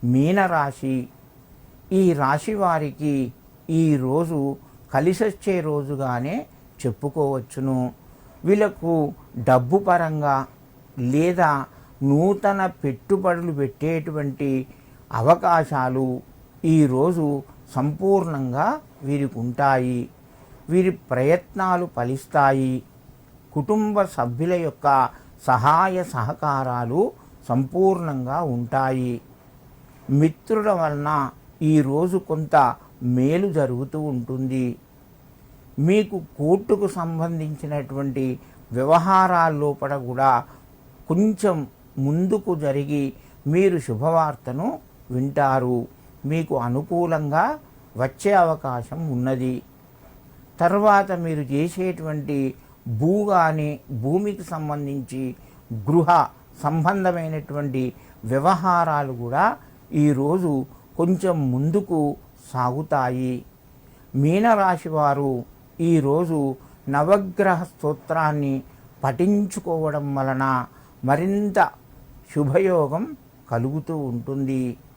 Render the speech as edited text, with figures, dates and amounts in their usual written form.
మీనరాశి. ఈ రాశి వారికి ఈరోజు కలిసొచ్చే రోజుగానే చెప్పుకోవచ్చును. వీళ్ళకు డబ్బు పరంగా లేదా నూతన పెట్టుబడులు పెట్టేటువంటి అవకాశాలు ఈరోజు సంపూర్ణంగా వీరికి ఉంటాయి. వీరి ప్రయత్నాలు ఫలిస్తాయి. కుటుంబ సభ్యుల యొక్క సహాయ సహకారాలు సంపూర్ణంగా ఉంటాయి. మిత్రుల వలన ఈరోజు కొంత మేలు జరుగుతూ ఉంటుంది. మీకు కోర్టుకు సంబంధించినటువంటి వ్యవహారాల లోపల కూడా కొంచెం ముందుకు జరిగి మీరు శుభవార్తను వింటారు. మీకు అనుకూలంగా వచ్చే అవకాశం ఉన్నది. తర్వాత మీరు చేసేటువంటి భూమికి సంబంధించి గృహ సంబంధమైనటువంటి వ్యవహారాలు కూడా ఈరోజు కొంచెం ముందుకు సాగుతాయి. మీనరాశి వారు ఈరోజు నవగ్రహ స్తోత్రాన్ని పఠించుకోవడం వలన మరింత శుభయోగం కలుగుతూ ఉంటుంది.